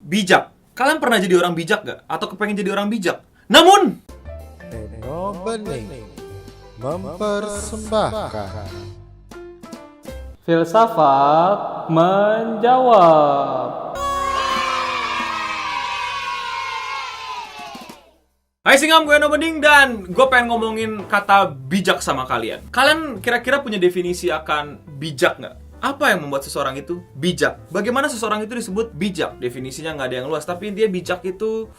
Bijak. Kalian pernah jadi orang bijak gak? Atau kepengen jadi orang bijak? Namun Eno Bening mempersembahkan Filsafat menjawab. Hai Singam, gue Eno Bening dan gue pengen ngomongin kata bijak sama kalian. Kalian kira-kira punya definisi akan bijak nggak? Apa yang membuat seseorang itu bijak? Bagaimana seseorang itu disebut bijak? Definisinya nggak ada yang luas, tapi dia bijak itu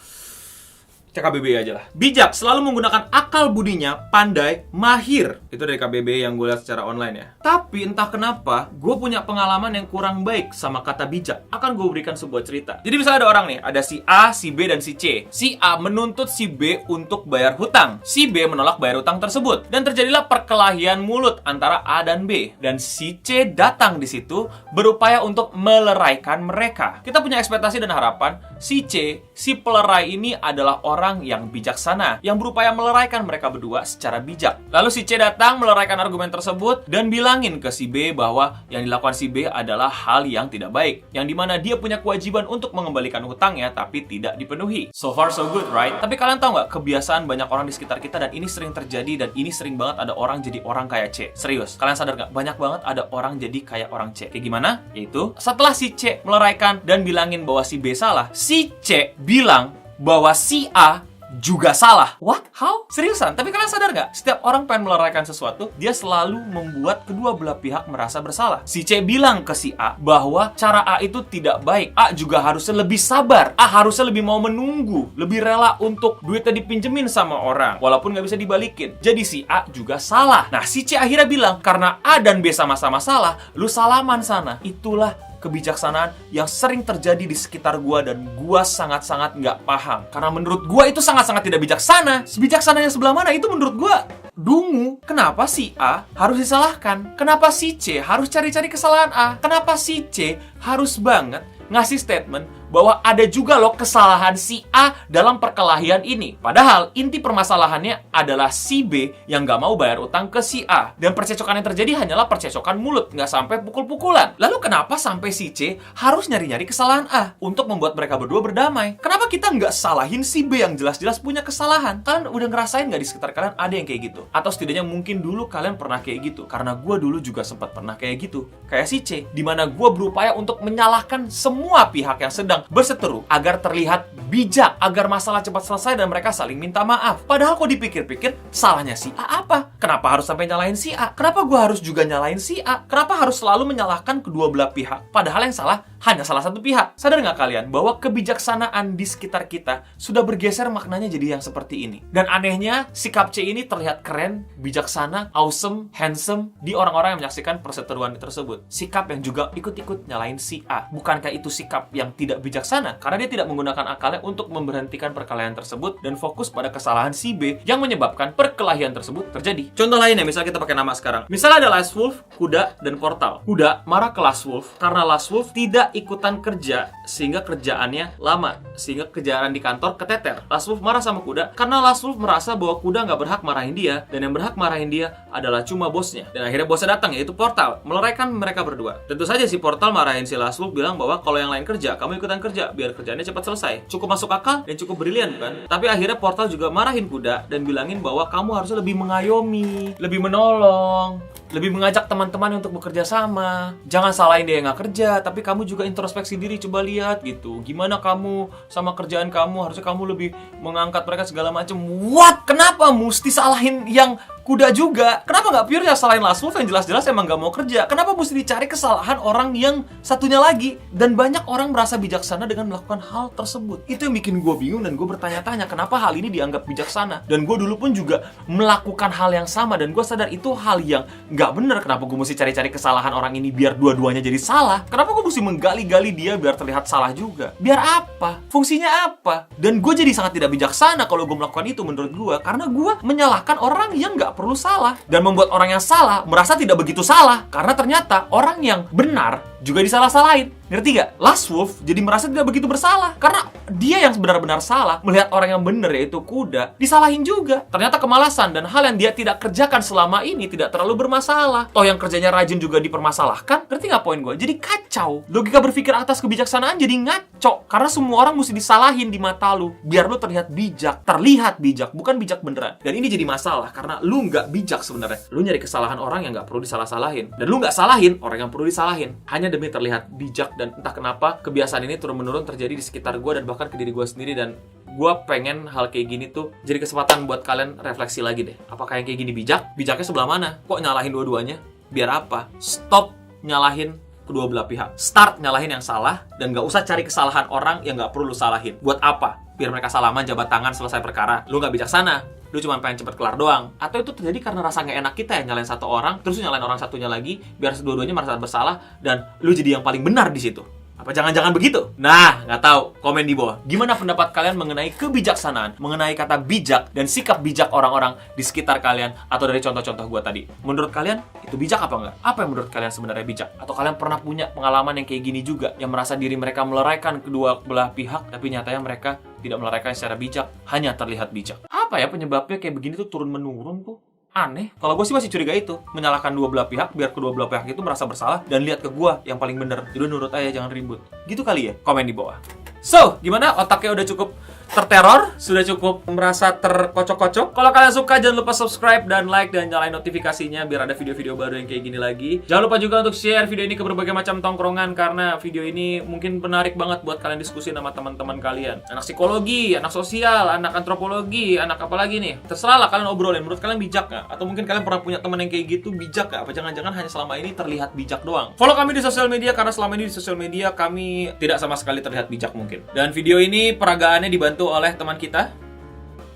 KBBI aja lah. Bijak selalu menggunakan akal budinya, pandai, mahir. Itu dari KBBI yang gue lihat secara online ya. Tapi entah kenapa, gue punya pengalaman yang kurang baik sama kata bijak. Akan gue berikan sebuah cerita. Jadi misalnya ada orang nih, ada si A, si B, dan si C. Si A menuntut si B untuk bayar hutang. Si B menolak bayar hutang tersebut. Dan terjadilah perkelahian mulut antara A dan B. Dan si C datang di situ berupaya untuk meleraikan mereka. Kita punya ekspektasi dan harapan, si C, si pelerai ini adalah orang yang bijaksana, yang berupaya meleraikan mereka berdua secara bijak. Lalu si C datang meleraikan argumen tersebut dan bilangin ke si B bahwa yang dilakukan si B adalah hal yang tidak baik, yang dimana dia punya kewajiban untuk mengembalikan hutangnya tapi tidak dipenuhi. So far so good, right? Tapi kalian tahu nggak kebiasaan banyak orang di sekitar kita, dan ini sering terjadi, dan ini sering banget ada orang jadi orang kayak C. Serius, kalian sadar nggak? Banyak banget ada orang jadi kayak orang C. Kayak gimana? Yaitu setelah si C meleraikan dan bilangin bahwa si B salah, si C bilang bahwa si A juga salah. What? How? Seriusan? Tapi kalian sadar nggak? Setiap orang pengen meleraikan sesuatu, dia selalu membuat kedua belah pihak merasa bersalah. Si C bilang ke si A bahwa cara A itu tidak baik. A juga harusnya lebih sabar. A harusnya lebih mau menunggu, lebih rela untuk duitnya dipinjemin sama orang, walaupun nggak bisa dibalikin. Jadi si A juga salah. Nah, si C akhirnya bilang, karena A dan B sama-sama salah, lu salaman sana. Itulah kebijaksanaan yang sering terjadi di sekitar gua, dan gua sangat-sangat nggak paham. Karena menurut gua itu sangat-sangat tidak bijaksana. Bijaksana yang sebelah mana itu menurut gua dungu. Kenapa si A harus disalahkan? Kenapa si C harus cari-cari kesalahan A? Kenapa si C harus banget ngasih statement bahwa ada juga loh kesalahan si A dalam perkelahian ini? Padahal inti permasalahannya adalah si B yang nggak mau bayar utang ke si A. Dan percecokan yang terjadi hanyalah percecokan mulut, nggak sampai pukul-pukulan. Lalu kenapa sampai si C harus nyari-nyari kesalahan A untuk membuat mereka berdua berdamai? Kenapa kita nggak salahin si B yang jelas-jelas punya kesalahan? Kalian udah ngerasain nggak di sekitar kalian ada yang kayak gitu? Atau setidaknya mungkin dulu kalian pernah kayak gitu? Karena gue dulu juga sempat pernah kayak gitu. Kayak si C, dimana gue berupaya untuk menyalahkan semua pihak yang sedang berseteru agar terlihat bijak, agar masalah cepat selesai dan mereka saling minta maaf. Padahal kok dipikir-pikir, salahnya si A apa? Kenapa harus sampai nyalahin si A? Kenapa gue harus juga nyalahin si A? Kenapa harus selalu menyalahkan kedua belah pihak? Padahal yang salah hanya salah satu pihak. Sadar nggak kalian bahwa kebijaksanaan di sekitar kita sudah bergeser maknanya jadi yang seperti ini? Dan anehnya, sikap C ini terlihat keren, bijaksana, awesome, handsome di orang-orang yang menyaksikan perseteruan tersebut. Sikap yang juga ikut-ikut nyalahin si A. Bukankah itu sikap yang tidak bijaksana? Karena dia tidak menggunakan akalnya untuk memberhentikan perkelahian tersebut dan fokus pada kesalahan si B yang menyebabkan perkelahian tersebut terjadi. Contoh lainnya, misalnya kita pakai nama sekarang. Misalnya ada Last Wolf, Kuda, dan Portal. Kuda marah ke Last Wolf karena Last Wolf tidak ikutan kerja sehingga kerjaannya lama, sehingga kerjaan di kantor keteter. Last Wolf marah sama Kuda karena Last Wolf merasa bahwa Kuda nggak berhak marahin dia, dan yang berhak marahin dia adalah cuma bosnya. Dan akhirnya bosnya datang, yaitu Portal, meleraikan mereka berdua. Tentu saja si Portal marahin si Last Wolf, bilang bahwa kalau yang lain kerja, kamu ikutan kerja biar kerjaannya cepat selesai. Cukup masuk akal dan cukup brilian, bukan? Tapi akhirnya Portal juga marahin Kuda dan bilangin bahwa kamu harusnya lebih mengayomi, lebih menolong, lebih mengajak teman-teman untuk bekerja sama. Jangan salahin dia yang nggak kerja, tapi kamu juga introspeksi diri, coba lihat gitu. Gimana kamu sama kerjaan kamu, harusnya kamu lebih mengangkat mereka segala macam. What? Kenapa mesti salahin yang Kuda juga? Kenapa nggak pure ya salahin Last Wolf yang jelas-jelas emang nggak mau kerja? Kenapa mesti dicari kesalahan orang yang satunya lagi? Dan banyak orang merasa bijaksana dengan melakukan hal tersebut. Itu yang bikin gue bingung, dan gue bertanya-tanya kenapa hal ini dianggap bijaksana. Dan gue dulu pun juga melakukan hal yang sama, dan gue sadar itu hal yang nggak bener. Kenapa gue mesti cari-cari kesalahan orang ini biar dua-duanya jadi salah? Kenapa gue mesti menggali-gali dia biar terlihat salah juga? Biar apa? Fungsinya apa? Dan gue jadi sangat tidak bijaksana kalau gue melakukan itu menurut gue, karena gue menyalahkan orang yang nggak perlu salah dan membuat orang yang salah merasa tidak begitu salah, karena ternyata orang yang benar juga disalah-salahin. Ngerti gak? Last Wolf jadi merasa tidak begitu bersalah karena dia yang benar-benar salah melihat orang yang benar yaitu kuda disalahin juga. Ternyata kemalasan dan hal yang dia tidak kerjakan selama ini tidak terlalu bermasalah. Toh yang kerjanya rajin juga dipermasalahkan. Ngerti gak poin gue? Jadi kacau. Logika berpikir atas kebijaksanaan jadi ngaco karena semua orang mesti disalahin di mata lu biar lu terlihat bijak, bukan bijak beneran. Dan ini jadi masalah karena lu nggak bijak sebenarnya. Lu nyari kesalahan orang yang nggak perlu disalah-salahin dan lu nggak salahin orang yang perlu disalahin hanya demi terlihat bijak. Dan entah kenapa kebiasaan ini turun-menurun terjadi di sekitar gue dan bahkan ke diri gue sendiri. Dan gue pengen hal kayak gini tuh jadi kesempatan buat kalian refleksi lagi deh. Apakah yang kayak gini bijak? Bijaknya sebelah mana? Kok nyalahin dua-duanya? Biar apa? Stop nyalahin kedua belah pihak. Start nyalahin yang salah dan gak usah cari kesalahan orang yang gak perlu lu salahin. Buat apa? Biar mereka salaman, jabat tangan, selesai perkara. Lu gak bijaksana. Lu cuma pengen cepet kelar doang. Atau itu terjadi karena rasa gak enak kita ya nyalain satu orang, terus nyalain orang satunya lagi, biar dua-duanya merasa bersalah dan lu jadi yang paling benar di situ. Apa jangan-jangan begitu? Nah, nggak tahu. Komen di bawah. Gimana pendapat kalian mengenai kebijaksanaan, mengenai kata bijak dan sikap bijak orang-orang di sekitar kalian atau dari contoh-contoh gue tadi? Menurut kalian itu bijak apa enggak? Apa yang menurut kalian sebenarnya bijak? Atau kalian pernah punya pengalaman yang kayak gini juga, yang merasa diri mereka meleraikan kedua belah pihak, tapi nyatanya mereka tidak meleraikan secara bijak, hanya terlihat bijak? Apa ya penyebabnya kayak begini tuh turun-menurun tuh? Aneh. Kalau gue sih masih curiga itu, menyalahkan dua belah pihak biar kedua belah pihak itu merasa bersalah dan lihat ke gue yang paling bener. Jadi nurut aja, jangan ribut. Gitu kali ya? Komen di bawah. So, gimana? Otaknya udah cukup terteror? Sudah cukup merasa terkocok-kocok? Kalau kalian suka, jangan lupa subscribe dan like dan nyalain notifikasinya biar ada video-video baru yang kayak gini lagi. Jangan lupa juga untuk share video ini ke berbagai macam tongkrongan karena video ini mungkin menarik banget buat kalian diskusi sama teman-teman kalian. Anak psikologi, anak sosial, anak antropologi, anak apa lagi nih? Terserah lah kalian obrolin. Menurut kalian bijak nggak? Atau mungkin kalian pernah punya teman yang kayak gitu, bijak nggak? Apa jangan-jangan hanya selama ini terlihat bijak doang? Follow kami di sosial media karena selama ini di sosial media kami tidak sama sekali terlihat bijak mungkin. Dan video ini peragaannya dibantu oleh teman kita.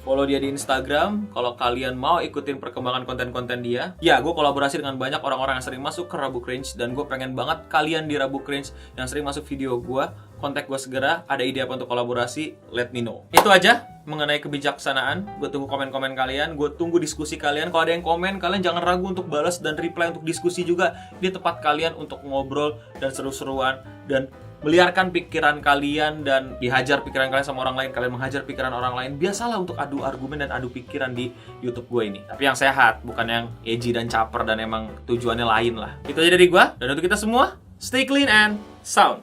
Follow dia di Instagram kalau kalian mau ikutin perkembangan konten-konten dia. Ya, gue kolaborasi dengan banyak orang-orang yang sering masuk ke Rabu Cringe dan gue pengen banget kalian di Rabu Cringe yang sering masuk video gue, kontak gue segera. Ada ide apa untuk kolaborasi? Let me know. Itu aja mengenai kebijaksanaan. Gue tunggu komen-komen kalian, gue tunggu diskusi kalian. Kalau ada yang komen, kalian jangan ragu untuk balas dan reply untuk diskusi juga. Di tempat kalian untuk ngobrol dan seru-seruan dan meliarkan pikiran kalian dan dihajar pikiran kalian sama orang lain, kalian menghajar pikiran orang lain. Biasalah untuk adu argumen dan adu pikiran di YouTube gue ini. Tapi yang sehat, bukan yang edgy dan caper dan emang tujuannya lain lah. Itu aja dari gue. Dan untuk kita semua, stay clean and sound.